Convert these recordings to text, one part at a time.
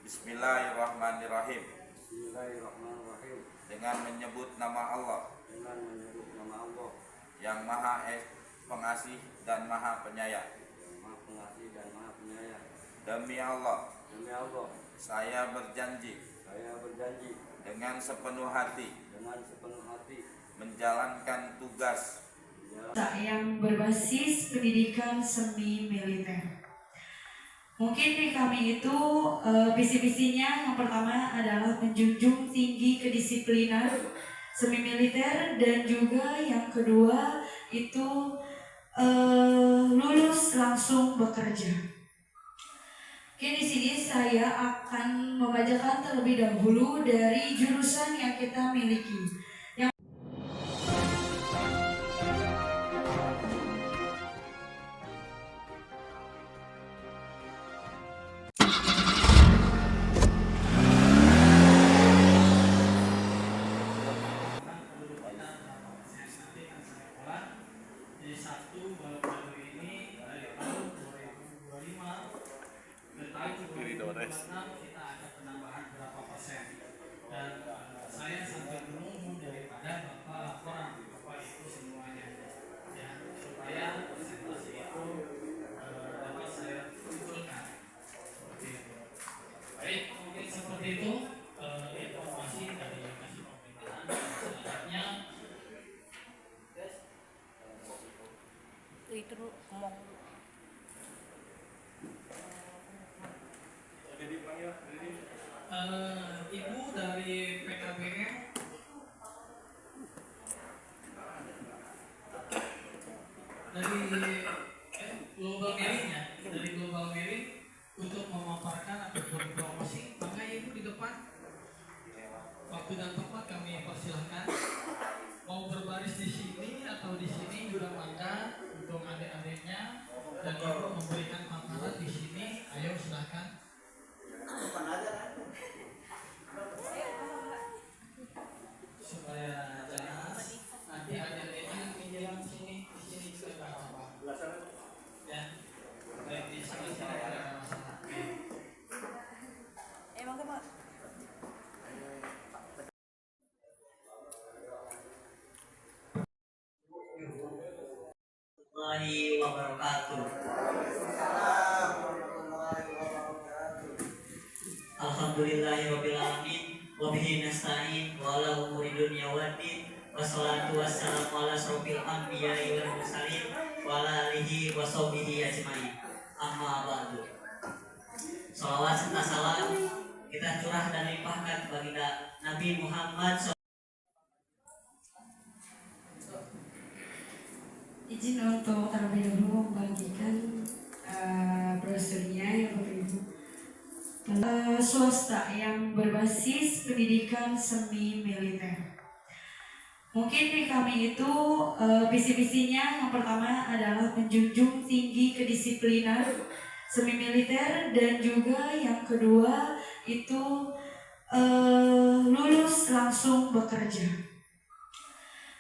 Bismillahirrahmanirrahim. Bismillahirrahmanirrahim. Dengan menyebut nama Allah yang Maha Pengasih dan Maha Penyayang. Demi Allah, saya berjanji dengan sepenuh hati menjalankan tugas yang berbasis pendidikan semi militer. Mungkin di kami itu visi-visinya yang pertama adalah menjunjung tinggi kedisiplinan semi militer, dan juga yang kedua itu lulus langsung bekerja. Oke, di sini saya akan membacakan terlebih dahulu dari jurusan yang kita miliki. Kita ada penambahan berapa persen, dan saya sambil menunggu daripada Bapak laporan Bapak itu semuanya, ya, supaya presentasi itu dapat saya kumpulkan seperti itu. Baik, mungkin seperti itu informasi dari kasih pemerintahan. Selanjutnya itu ngomong Ibu dari PKBM dari Global Marine, dari Global Marine untuk memaparkan ataupun promosi, maka Ibu di depan. Waktu dan tempat kami persilahkan. Mau berbaris di sini atau di sini juga mangga untuk adik-adiknya, dan Ibu memberikan paparan di sini. Ayo silahkan. Supaya jelas, nanti adik-adiknya menjelang sini, di sini juga tidak apa-apa. Ya, baik di sini tidak ada masalah. emang Pak. Warahmatullahi wabarakatuh. Alhamdulillahirabbil alamin, wa bihi nasta'in wa ala umuri dunya waddin, wassalatu wassalamu ala asrofil anbiya'i wal mursalin wa ala alihi wa sahbihi ajmain. Amma ba'du. Shalawat serta salam kita curah dan limpahkan kepada Nabi Muhammad. Izin untuk terlebih dahulu membagikan brosurnya ya Bapak Ibu. Swasta yang berbasis pendidikan semi militer. Mungkin di kami itu visi-visinya yang pertama adalah menjunjung tinggi kedisiplinan semi militer, dan juga yang kedua itu lulus langsung bekerja.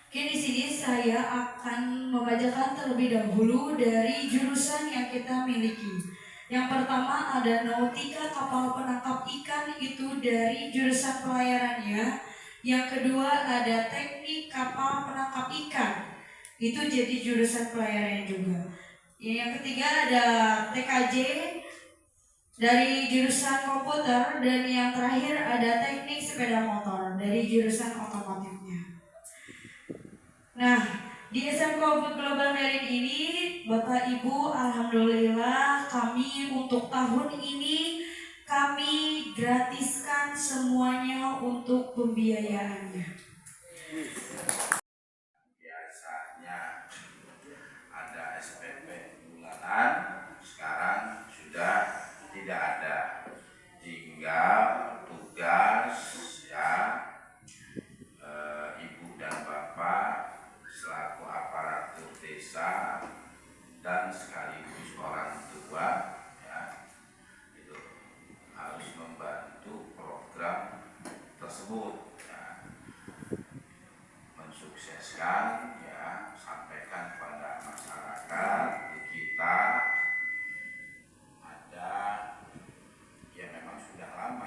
Oke, di sini saya akan membacakan terlebih dahulu dari jurusan yang kita miliki. Yang pertama ada nautika kapal penangkap ikan, itu dari jurusan pelayarannya. Yang kedua ada teknik kapal penangkap ikan, itu jadi jurusan pelayarannya juga. Yang ketiga ada TKJ dari jurusan komputer, dan yang terakhir ada teknik sepeda motor dari jurusan otomotifnya. Nah, di SMK Global Marine ini, Bapak Ibu, alhamdulillah kami untuk tahun ini kami gratiskan semuanya untuk pembiayaannya. biasanya ada SPP bulanan, sekarang sudah tidak ada. Tinggal tugas ya Ibu dan Bapak selaku aparatur desa dan sekaligus orang tua, ya, itu harus membantu program tersebut, ya, mensukseskan, ya, sampaikan pada masyarakat kita ada, ya memang sudah lama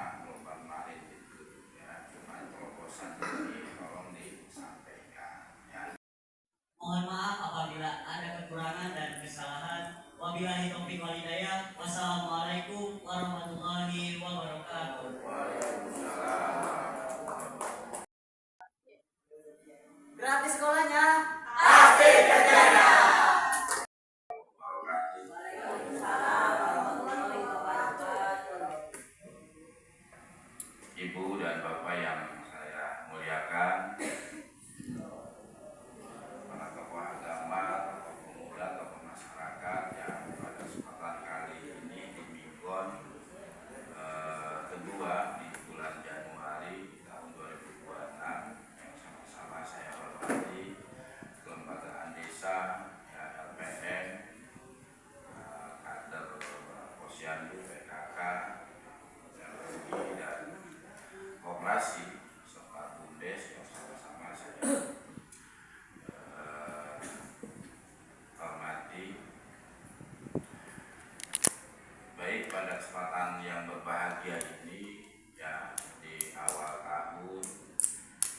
kesempatan yang berbahagia ini ya di awal tahun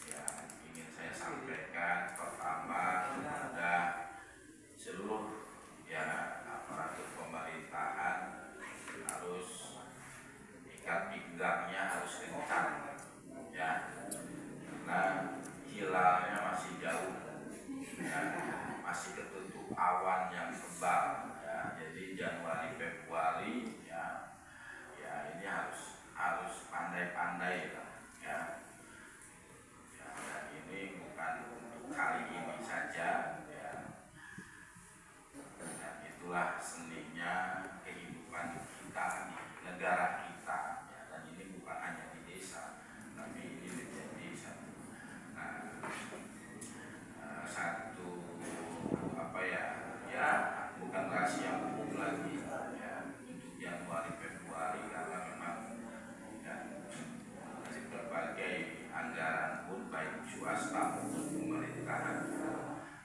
ya ingin saya sampaikan pertama kepada seluruh ya aparatur pemerintahan harus ikat pinggangnya harus kencang ya karena hilalnya masih jauh ya, masih ketutup awan yang tebal ya, jadi Januari Februari ya ini harus pandai-pandai lah ya. Ya dan ini bukan untuk kali ini saja ya, dan itulah seninya kehidupan kita di negara kita ya, dan ini bukan hanya di desa tapi ini menjadi satu apa ya bukan rahasia umum lagi ya untuk Januari Februari karena memang ya, dari berbagai anggaran pun baik swasta maupun pemerintahan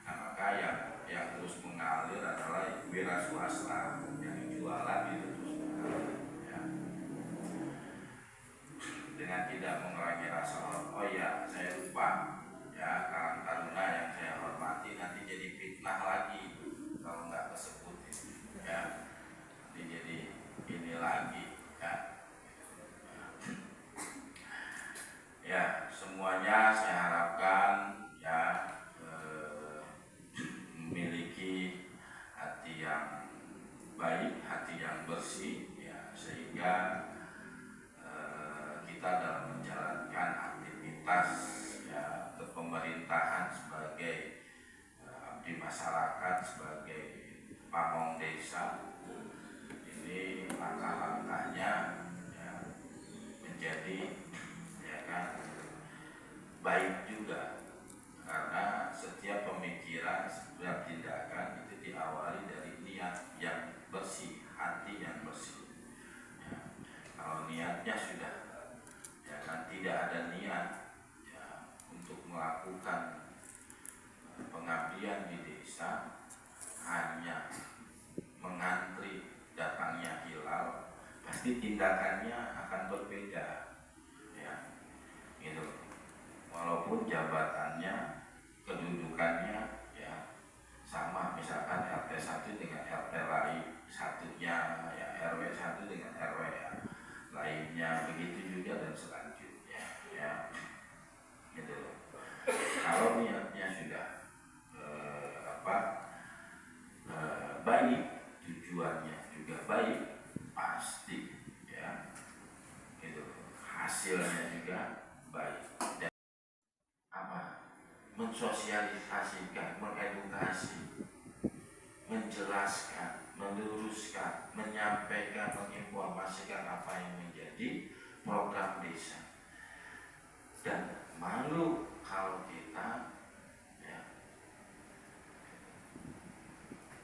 nah maka yang terus mengalir adalah wira swasta yang jualan itu terus mengalir ya. Dengan tidak mengurangi rasa oh ya saya lupa ya Karang Taruna yang saya hormati nanti jadi fitnah lagi kalau nggak tersebut ya nanti jadi ini lagi ya semuanya saya harapkan ya memiliki hati yang baik hati yang bersih ya sehingga kita dalam menjalankan aktivitas ya kepemerintahan sebagai abdi masyarakat sebagai pamong desa ini langkah-langkahnya ya, menjadi ya kan baik juga karena setiap pemikiran setiap tindakan itu diawali dari niat yang bersih hati yang bersih ya, kalau niatnya sudah ya kan tidak ada niat ya, untuk melakukan pengabdian di desa hanya mengantri datangnya hilal pasti tindakannya akan berbeda ya gitu walaupun jabatannya kedudukannya ya sama misalkan RT 1 dengan RT lain satunya ya RW 1 dengan RW ya lainnya begitu juga dan selanjutnya ya gitu kalau niatnya sudah baik tujuannya juga baik pasti ya gitu hasilnya juga baik dan mensosialisasikan mengedukasi menjelaskan meluruskan menyampaikan menginformasikan apa yang menjadi program desa dan malu kalau kita ya,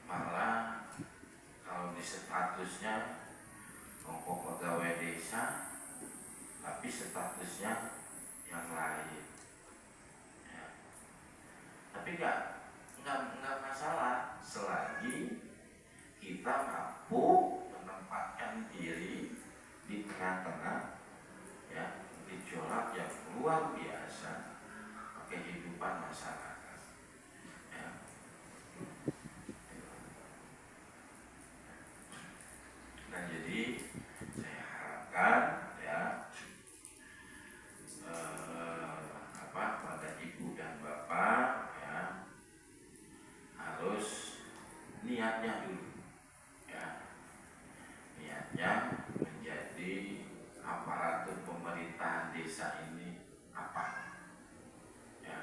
malah kalau di statusnya pokok pegawai desa tapi statusnya yang lain ya. Tapi nggak masalah selagi kita mampu menempatkan diri di tengah-tengah ya gejolak yang luar biasa kehidupan masyarakat ya. Nah jadi saya harapkan ya pada ibu dan bapak ya harus niatnya dulu ya niatnya menjadi aparatur pemerintahan desa ini apa ya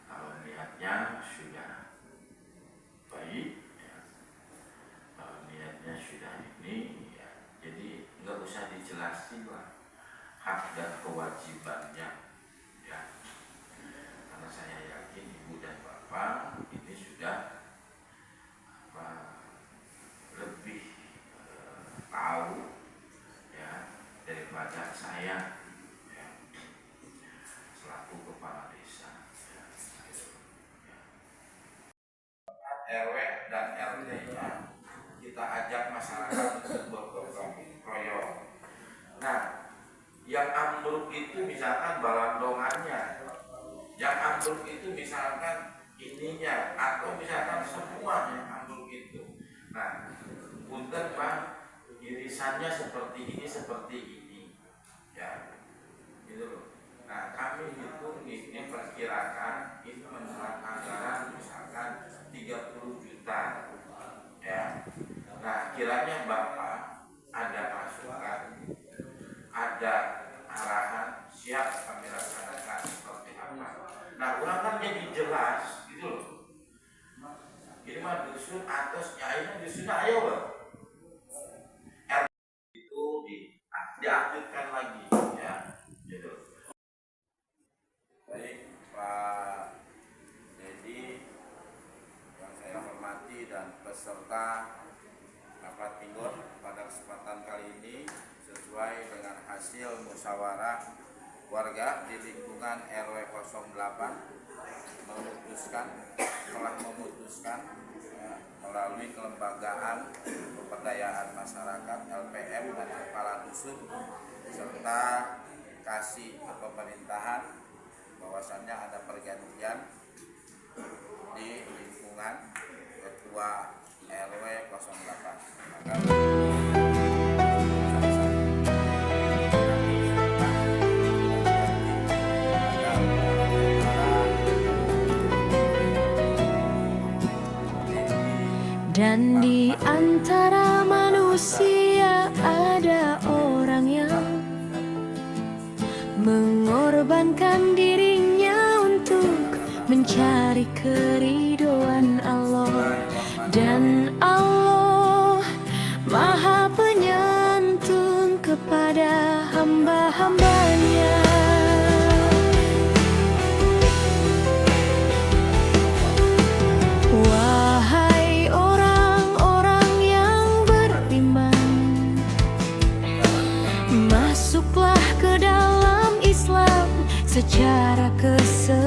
kalau niatnya sudah baik ya, kalau niatnya sudah ini ya jadi nggak usah dijelasin lah hak dan kewajibannya ya karena saya yakin ibu dan bapak ini sudah lebih tahu ya daripada saya ya, selaku kepala desa ya, RW dan RT-nya kita kita ajak masyarakat untuk bergotong royong. Nah, yang ambruk itu misalkan balandongannya, yang ambruk itu misalkan ininya, atau misalkan semuanya ambruk itu. Nah, punten Pak, irisannya seperti ini, ya, gitu loh. Nah, kami hitung ini perkirakan ini menurut anggaran misalkan 30 juta, ya. Nah, kiranya Bapak ada masukan, ada arahan, siap kami laksanakan seperti apa. Nah, kurang kan jadi jelas, gitu loh. Ini mah dusun atasnya, ini dusun ayo Bang. Itu diaktifkan lagi, ya, gitu. Baik, Pak Dedi yang saya hormati dan peserta rapat Tinggon pada kesempatan kali ini sesuai dengan hasil musyawarah warga di lingkungan RW 08 telah memutuskan melalui kelembagaan pemberdayaan masyarakat LPM dan kepala dusun serta kasih pemerintahan bahwasannya ada pergantian di lingkungan ketua RW 08. Dan di antara manusia ada orang yang mengorbankan dirinya untuk mencari keridhaan Allah. Dan Allah Maha Penyantun kepada hamba-hambanya. Wahai orang-orang yang beriman, masuklah ke dalam Islam secara keseluruhan.